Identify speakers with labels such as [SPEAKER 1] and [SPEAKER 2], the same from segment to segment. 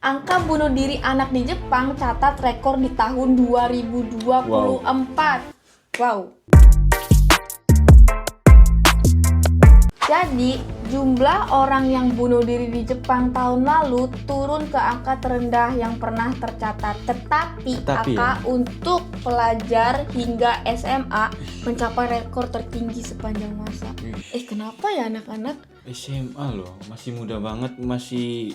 [SPEAKER 1] Angka bunuh diri anak di Jepang catat rekor di tahun 2024. Wow. Jadi, jumlah orang yang bunuh diri di Jepang tahun lalu turun ke angka terendah yang pernah tercatat. Tetapi angka untuk pelajar hingga SMA mencapai rekor tertinggi sepanjang masa. Kenapa ya anak-anak?
[SPEAKER 2] SMA loh, masih muda banget, masih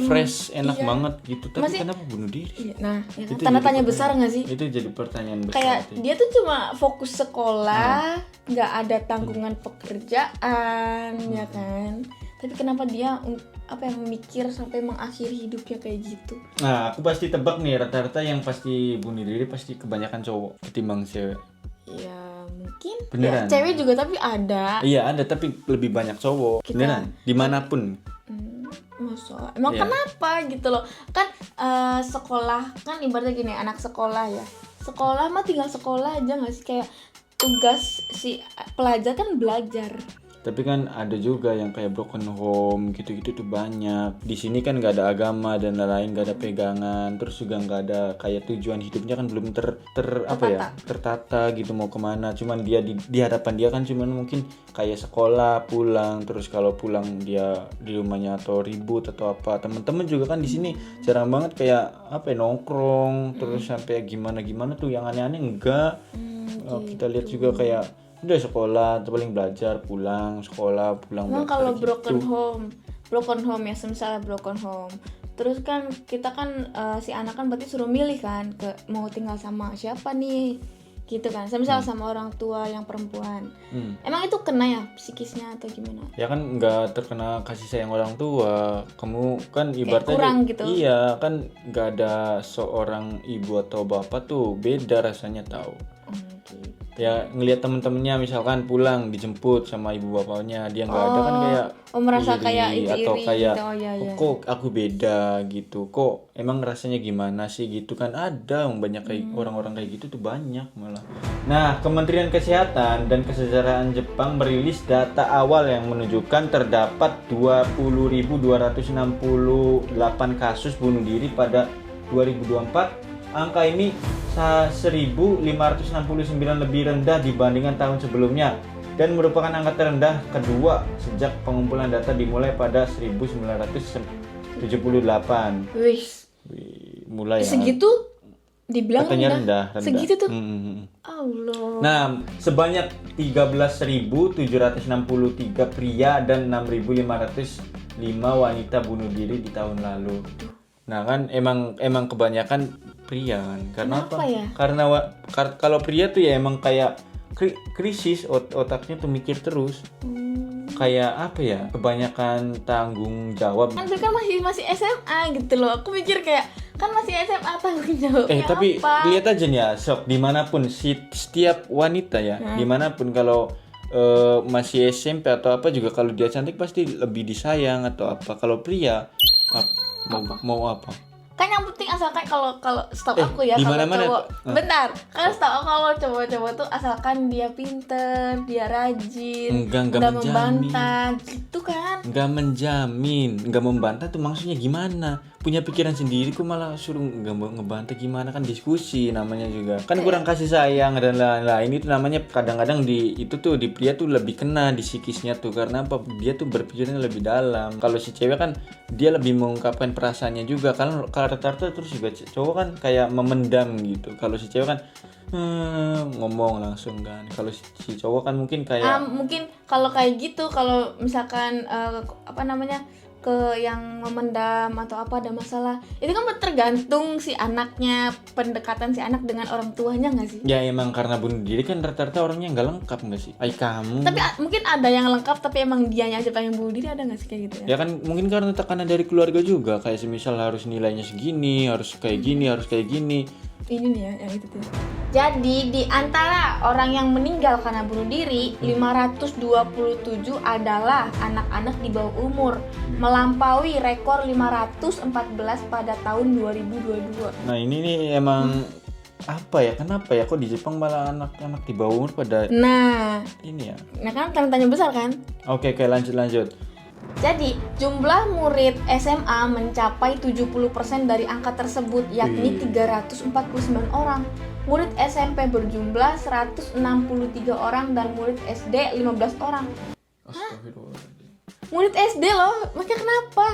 [SPEAKER 2] fresh, enak banget gitu. Tapi kenapa bunuh diri?
[SPEAKER 1] Iya, nah, ya kan tanda tanya besar nggak sih?
[SPEAKER 2] Itu jadi pertanyaan besar.
[SPEAKER 1] Kayak dia tuh cuma fokus sekolah, nggak ada tanggungan pekerjaan, ya kan? Tapi kenapa dia memikir sampai mengakhiri hidupnya kayak gitu?
[SPEAKER 2] Nah, aku pasti tebak nih, rata-rata yang pasti bunuh diri pasti kebanyakan cowok ketimbang cewek.
[SPEAKER 1] Ya mungkin.
[SPEAKER 2] Beneran?
[SPEAKER 1] Ya, cewek juga tapi ada.
[SPEAKER 2] Iya ada, tapi lebih banyak cowok. Beneran? Dimanapun.
[SPEAKER 1] Masa? Emang kenapa gitu loh? Kan sekolah kan ibaratnya gini, anak sekolah ya. Sekolah mah tinggal sekolah aja nggak sih, kayak tugas si pelajar kan belajar.
[SPEAKER 2] Tapi kan ada juga yang kayak broken home gitu-gitu tuh banyak. Di sini kan nggak ada agama dan lain-lain, nggak ada pegangan, terus juga nggak ada kayak tujuan hidupnya kan belum tertata gitu mau kemana. Cuman dia di hadapan dia kan cuman mungkin kayak sekolah, pulang, terus kalau pulang dia di rumahnya atau ribut atau apa. Temen-temen juga kan di sini jarang banget kayak nongkrong, terus sampai gimana tuh yang aneh-aneh enggak. Kita lihat juga kayak udah sekolah, paling belajar, pulang, sekolah, pulang.
[SPEAKER 1] Nah, kalau broken home ya, misalnya broken home. Terus kan kita kan si anak kan berarti suruh milih kan mau tinggal sama siapa nih, gitu kan. Misalnya sama orang tua yang perempuan. Emang itu kena ya psikisnya atau gimana?
[SPEAKER 2] Ya kan nggak terkena kasih sayang orang tua. Kamu kan ibaratnya
[SPEAKER 1] kurang gitu.
[SPEAKER 2] Iya kan, nggak ada seorang ibu atau bapak tuh beda rasanya tahu. Ya ngelihat temen-temennya misalkan pulang dijemput sama ibu bapaknya, dia nggak ada kan kayak
[SPEAKER 1] merasa
[SPEAKER 2] iri,
[SPEAKER 1] kayak
[SPEAKER 2] atau kayak
[SPEAKER 1] gitu.
[SPEAKER 2] kok aku beda gitu, kok emang rasanya gimana sih gitu kan. Ada banyak kayak orang-orang kayak gitu tuh banyak malah. Nah, Kementerian Kesehatan dan Kesetaraan Jepang merilis data awal yang menunjukkan terdapat 20.268 kasus bunuh diri pada 2024. Angka ini 1.569 lebih rendah dibandingkan tahun sebelumnya dan merupakan angka terendah kedua sejak pengumpulan data dimulai pada 1978.
[SPEAKER 1] Wih,
[SPEAKER 2] mulai
[SPEAKER 1] segitu dibilang
[SPEAKER 2] rendah.
[SPEAKER 1] Segitu tuh. Allah.
[SPEAKER 2] Nah, sebanyak 13.763 pria dan 6.505 wanita bunuh diri di tahun lalu. Nah kan emang kebanyakan pria kan. Karena
[SPEAKER 1] kenapa
[SPEAKER 2] apa?
[SPEAKER 1] Ya?
[SPEAKER 2] Karena kalau pria tuh ya emang kayak krisis otaknya tuh mikir terus. Kayak apa ya? Kebanyakan tanggung jawab.
[SPEAKER 1] Kan masih SMA gitu loh. Aku mikir kayak kan masih SMA tanggung jawabnya
[SPEAKER 2] tapi
[SPEAKER 1] apa?
[SPEAKER 2] Lihat aja nih ya, sok dimanapun setiap wanita ya, dimanapun kalau masih SMP atau apa juga kalau dia cantik pasti lebih disayang atau apa. Kalau pria mau apa?
[SPEAKER 1] Kan yang penting asalkan kalau setahu aku ya, kalau cowok bentar, kalau setahu aku kalau cowok-cowok tuh asalkan dia pinter, dia rajin,
[SPEAKER 2] enggak
[SPEAKER 1] membantah gitu kan.
[SPEAKER 2] Enggak membantah tuh maksudnya gimana? Punya pikiran sendiri kok malah suruh ngebantah gimana, kan diskusi namanya juga. Kan kurang kasih sayang dan lain-lain. Itu namanya kadang-kadang di pria tuh lebih kena di psikisnya tuh, karena apa? Dia tuh berpikirnya lebih dalam. Kalau si cewek kan dia lebih mengungkapkan perasaannya juga. Kalau rata-rata terus juga cowok kan kayak memendam gitu. Kalau si cewek kan ngomong langsung kan. Kalau si cowok kan mungkin kayak
[SPEAKER 1] mungkin kalau kayak gitu, kalau misalkan ke yang memendam atau apa ada masalah, itu kan tergantung si anaknya, pendekatan si anak dengan orang tuanya nggak sih?
[SPEAKER 2] Ya emang karena bunuh diri kan rata-rata orangnya nggak lengkap nggak sih? Kamu.
[SPEAKER 1] Tapi mungkin ada yang lengkap tapi emang dianya aja pengen bunuh diri, ada nggak sih kayak gitu ya?
[SPEAKER 2] Ya kan mungkin karena tekanan dari keluarga juga, kayak semisal harus nilainya segini, harus kayak gini, harus kayak gini.
[SPEAKER 1] Ini nih ya, yang itu tuh. Jadi di antara orang yang meninggal karena bunuh diri, 527 adalah anak-anak di bawah umur, melampaui rekor 514 pada tahun 2022.
[SPEAKER 2] Nah ini nih emang apa ya, kenapa ya kok di Jepang malah anak-anak di bawah umur pada
[SPEAKER 1] ini ya?
[SPEAKER 2] Ini ya.
[SPEAKER 1] Nah kan tanya besar kan?
[SPEAKER 2] Oke, lanjut.
[SPEAKER 1] Jadi, jumlah murid SMA mencapai 70% dari angka tersebut, yakni 349 orang. Murid SMP berjumlah 163 orang dan murid SD 15 orang.
[SPEAKER 2] Astagfirullahaladzim.
[SPEAKER 1] Murid SD loh, makanya kenapa?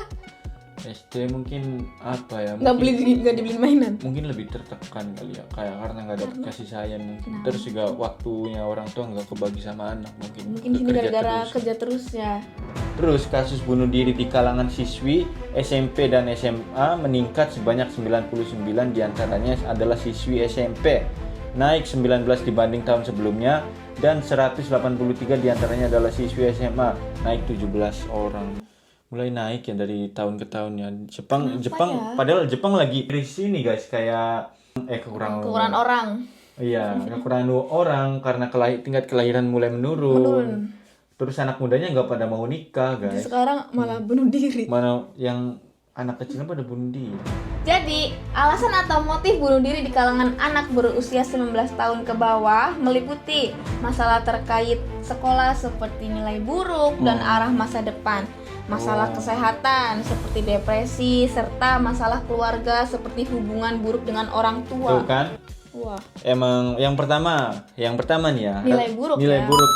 [SPEAKER 2] SD mungkin apa ya?
[SPEAKER 1] Nggak dibeli mainan.
[SPEAKER 2] Mungkin lebih tertekan kali ya, kayak karena nggak dapat kasih sayang mungkin. Terus juga waktunya orang tua nggak kebagi sama anak mungkin.
[SPEAKER 1] Mungkin ini gara-gara kerja terus ya.
[SPEAKER 2] Terus kasus bunuh diri di kalangan siswi SMP dan SMA meningkat sebanyak 99, diantaranya adalah siswi SMP, naik 19 dibanding tahun sebelumnya, dan 183 diantaranya adalah siswi SMA, naik 17 orang. Mulai naik ya dari tahun ke tahun ya. Jepang ya? Padahal Jepang lagi krisis ini guys, kayak kekurangan
[SPEAKER 1] orang.
[SPEAKER 2] Iya, kekurangan orang karena tingkat kelahiran mulai menurun. Terus anak mudanya nggak pada mau nikah guys.
[SPEAKER 1] Sekarang malah bunuh diri.
[SPEAKER 2] Mana yang anak kecilnya pada bunuh diri.
[SPEAKER 1] Jadi, alasan atau motif bunuh diri di kalangan anak berusia 19 tahun ke bawah meliputi masalah terkait sekolah seperti nilai buruk dan arah masa depan, masalah kesehatan seperti depresi, serta masalah keluarga seperti hubungan buruk dengan orang tua.
[SPEAKER 2] Tuh kan?
[SPEAKER 1] Wah.
[SPEAKER 2] Emang yang pertama nih ya.
[SPEAKER 1] Nilai buruk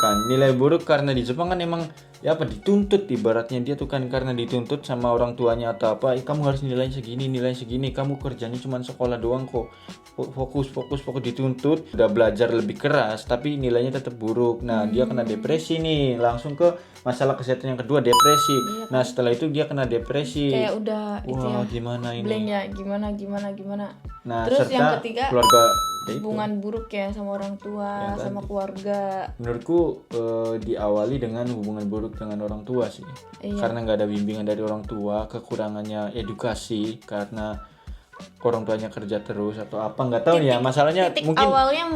[SPEAKER 2] kan. Nilai buruk karena di Jepang kan emang ya apa dituntut, ibaratnya dia tuh kan karena dituntut sama orang tuanya atau apa, kamu harus nilai segini, kamu kerjanya cuma sekolah doang kok. Fokus dituntut, udah belajar lebih keras tapi nilainya tetap buruk. Nah, dia kena depresi nih. Langsung ke masalah kesehatan yang kedua, depresi.
[SPEAKER 1] Iya,
[SPEAKER 2] nah, setelah itu dia kena depresi.
[SPEAKER 1] Kayak udah itu ya.
[SPEAKER 2] Gimana ini?
[SPEAKER 1] Blank ya, gimana.
[SPEAKER 2] Nah,
[SPEAKER 1] terus
[SPEAKER 2] serta
[SPEAKER 1] yang ketiga
[SPEAKER 2] keluarga
[SPEAKER 1] hubungan buruk ya sama orang tua,
[SPEAKER 2] ya,
[SPEAKER 1] sama keluarga.
[SPEAKER 2] Menurutku diawali dengan hubungan buruk dengan orang tua sih.
[SPEAKER 1] Iya.
[SPEAKER 2] Karena nggak ada bimbingan dari orang tua, kekurangannya edukasi karena orang tuanya kerja terus atau apa, nggak tahu ya. Masalahnya
[SPEAKER 1] titik awalnya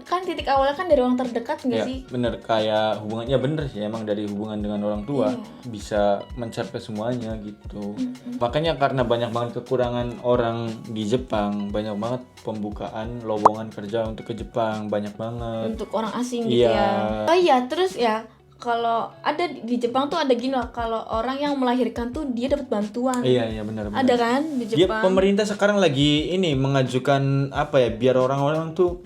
[SPEAKER 1] kan dari orang terdekat nggak
[SPEAKER 2] ya,
[SPEAKER 1] sih?
[SPEAKER 2] Bener, kayak hubungannya bener sih, emang dari hubungan dengan orang tua bisa mencapai semuanya gitu. Makanya karena banyak banget kekurangan orang di Jepang, banyak banget pembukaan lowongan kerja untuk ke Jepang, banyak banget
[SPEAKER 1] untuk orang asing gitu ya. Oh iya, terus ya kalau ada di Jepang tuh ada gini loh, kalau orang yang melahirkan tuh dia dapat bantuan.
[SPEAKER 2] Iya benar.
[SPEAKER 1] Ada kan di Jepang.
[SPEAKER 2] Pemerintah sekarang lagi ini mengajukan apa ya, biar orang-orang tuh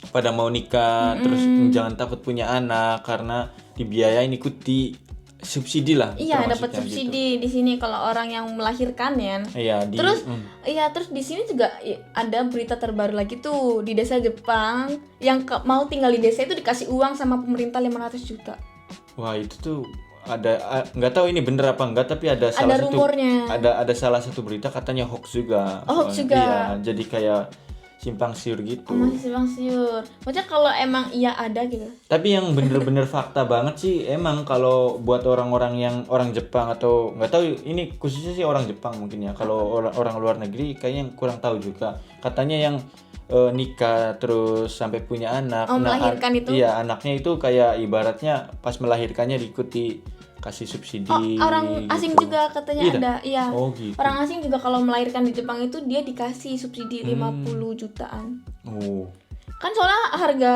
[SPEAKER 2] pada mau nikah, terus jangan takut punya anak karena dibiayain ikuti subsidi lah.
[SPEAKER 1] Iya, dapat subsidi gitu. Di sini kalau orang yang melahirkan ya.
[SPEAKER 2] Iya,
[SPEAKER 1] terus di sini juga ada berita terbaru lagi tuh, di desa Jepang yang mau tinggal di desa itu dikasih uang sama pemerintah 500 juta.
[SPEAKER 2] Wah, itu tuh ada, nggak tahu ini bener apa enggak, tapi ada
[SPEAKER 1] rumornya.
[SPEAKER 2] Ada salah satu berita katanya hoax juga.
[SPEAKER 1] Hoax juga.
[SPEAKER 2] Iya, jadi kayak simpang siur gitu.
[SPEAKER 1] Masih simpang siur. Maksudnya kalau emang iya ada gitu.
[SPEAKER 2] Tapi yang bener-bener fakta banget sih, emang kalau buat orang-orang yang orang Jepang atau nggak tahu, ini khususnya sih orang Jepang mungkin ya. Kalau orang luar negeri kayaknya kurang tahu juga. Katanya yang nikah terus sampai punya anak,
[SPEAKER 1] melahirkan itu?
[SPEAKER 2] Iya, anaknya itu kayak ibaratnya pas melahirkannya diikuti kasih subsidi.
[SPEAKER 1] Orang
[SPEAKER 2] gitu.
[SPEAKER 1] asing juga katanya ada. Iya.
[SPEAKER 2] Oh, gitu.
[SPEAKER 1] Orang asing juga kalau melahirkan di Jepang itu dia dikasih subsidi 50 jutaan.
[SPEAKER 2] Oh.
[SPEAKER 1] Kan soalnya harga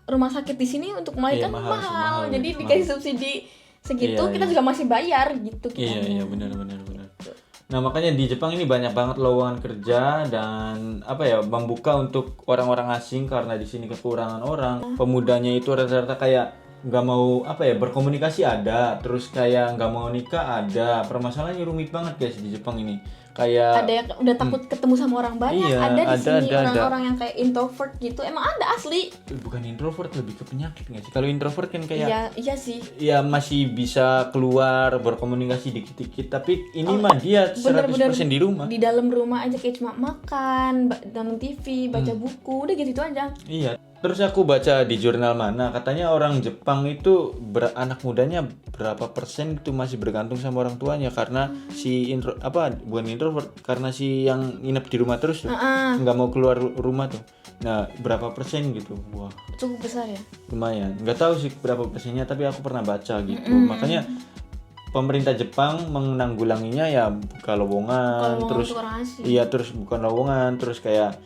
[SPEAKER 1] rumah sakit di sini untuk melahirkan mahal. Jadi dikasih subsidi segitu, kita juga masih bayar gitu kita.
[SPEAKER 2] Iya, benar. Nah, makanya di Jepang ini banyak banget lowongan kerja dan apa ya, membuka untuk orang-orang asing karena di sini kekurangan orang. Pemudanya itu rata-rata kayak nggak mau apa ya, berkomunikasi ada, terus kayak nggak mau nikah ada. Permasalahannya rumit banget guys di Jepang ini. Kayak
[SPEAKER 1] ada yang udah takut ketemu sama orang banyak.
[SPEAKER 2] Iya,
[SPEAKER 1] ada di sini orang-orang
[SPEAKER 2] ada.
[SPEAKER 1] yang kayak introvert gitu. Emang ada asli.
[SPEAKER 2] Bukan introvert, lebih ke penyakit nggak sih? Kalau introvert kan kayak
[SPEAKER 1] iya sih.
[SPEAKER 2] Ya masih bisa keluar berkomunikasi dikit-dikit, tapi ini mah dia 100% di rumah.
[SPEAKER 1] Di dalam rumah aja kayak cuma makan, nonton TV, baca buku, udah gitu aja.
[SPEAKER 2] Iya. Terus aku baca di jurnal mana, katanya orang Jepang itu anak mudanya berapa persen itu masih bergantung sama orang tuanya karena bukan introvert, karena si yang nginep di rumah terus tuh, nggak mau keluar rumah tuh. Nah, berapa persen gitu? Wah,
[SPEAKER 1] cukup besar ya.
[SPEAKER 2] Lumayan. Nggak tahu sih berapa persennya, tapi aku pernah baca gitu. Makanya pemerintah Jepang menanggulanginya ya buka lowongan, terus
[SPEAKER 1] untuk orang asing.
[SPEAKER 2] iya terus bukan lowongan, terus kayak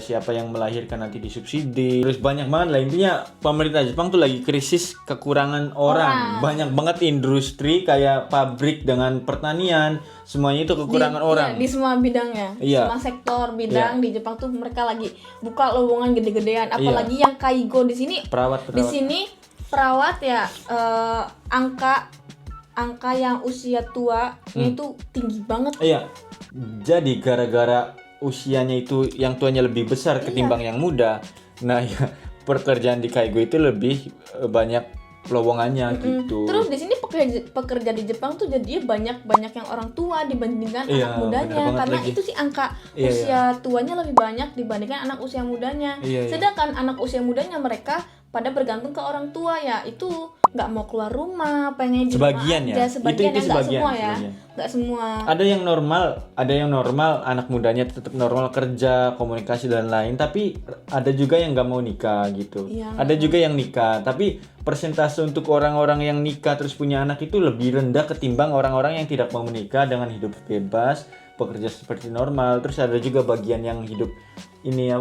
[SPEAKER 2] siapa yang melahirkan nanti disubsidi. Terus banyak banget lah, intinya pemerintah Jepang tuh lagi krisis kekurangan orang. Banyak banget industri kayak pabrik dengan pertanian, semuanya itu kekurangan orang.
[SPEAKER 1] Iya, di semua bidangnya.
[SPEAKER 2] Iya.
[SPEAKER 1] Semua sektor bidang di Jepang tuh mereka lagi buka lowongan gede-gedean, apalagi yang kaigo di sini.
[SPEAKER 2] Perawat.
[SPEAKER 1] Di sini perawat ya angka yang usia tua itu tinggi banget.
[SPEAKER 2] Iya. Jadi gara-gara usianya itu yang tuanya lebih besar ketimbang yang muda. Nah, ya pekerjaan di Kaigo itu lebih banyak lowongannya gitu.
[SPEAKER 1] Terus di sini pekerja di Jepang tuh jadinya banyak yang orang tua dibandingkan anak mudanya, karena itu sih angka usia tuanya lebih banyak dibandingkan anak usia mudanya. Sedangkan anak usia mudanya mereka pada bergantung ke orang tua ya, itu nggak mau keluar rumah, pengen di rumah aja. Sebagian ya, nggak semua ya, nggak semua.
[SPEAKER 2] Ada yang normal, anak mudanya tetap normal kerja, komunikasi dan lain, tapi ada juga yang nggak mau nikah gitu. Ada juga yang nikah, tapi persentase untuk orang-orang yang nikah terus punya anak itu lebih rendah ketimbang orang-orang yang tidak mau menikah dengan hidup bebas, bekerja seperti normal. Terus ada juga bagian yang hidup ini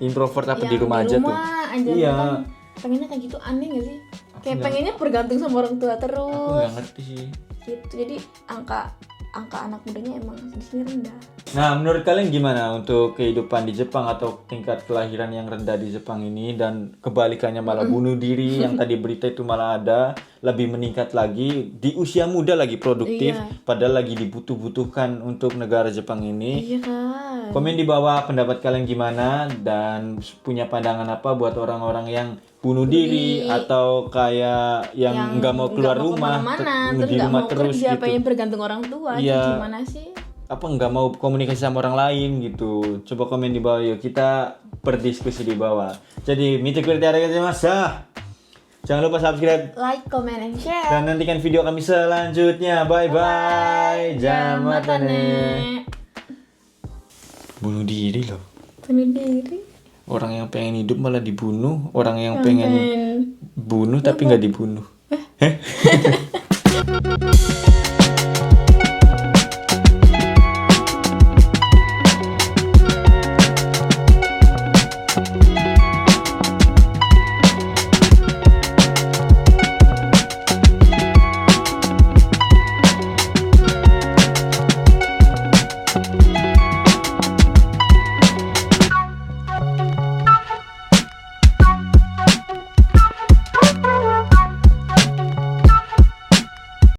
[SPEAKER 2] introvert di rumah aja tuh. Iya.
[SPEAKER 1] Pengennya kayak gitu, aneh gak sih? Kayak pengennya bergantung sama orang tua terus.
[SPEAKER 2] Aku nggak ngerti sih.
[SPEAKER 1] Gitu. Jadi angka anak mudanya emang di sini rendah.
[SPEAKER 2] Nah, menurut kalian gimana untuk kehidupan di Jepang atau tingkat kelahiran yang rendah di Jepang ini, dan kebalikannya malah bunuh diri yang tadi berita itu malah ada, lebih meningkat lagi di usia muda lagi produktif, padahal lagi dibutuhkan untuk negara Jepang ini.
[SPEAKER 1] Iya kan.
[SPEAKER 2] Komen di bawah pendapat kalian gimana dan punya pandangan apa buat orang-orang yang bunuh diri atau kayak yang nggak mau keluar rumah,
[SPEAKER 1] di rumah terus gitu. Pengen bergantung orang tua, gimana sih?
[SPEAKER 2] Apa nggak mau komunikasi sama orang lain gitu. Coba komen di bawah yuk, kita berdiskusi di bawah. Jadi jangan lupa subscribe,
[SPEAKER 1] like, comment, and share,
[SPEAKER 2] dan nantikan video kami selanjutnya. Bye bye. Jamatane. Bunuh diri loh.
[SPEAKER 1] Bunuh diri.
[SPEAKER 2] Orang yang pengen hidup malah dibunuh, orang yang pengen bunuh tapi nggak dibunuh.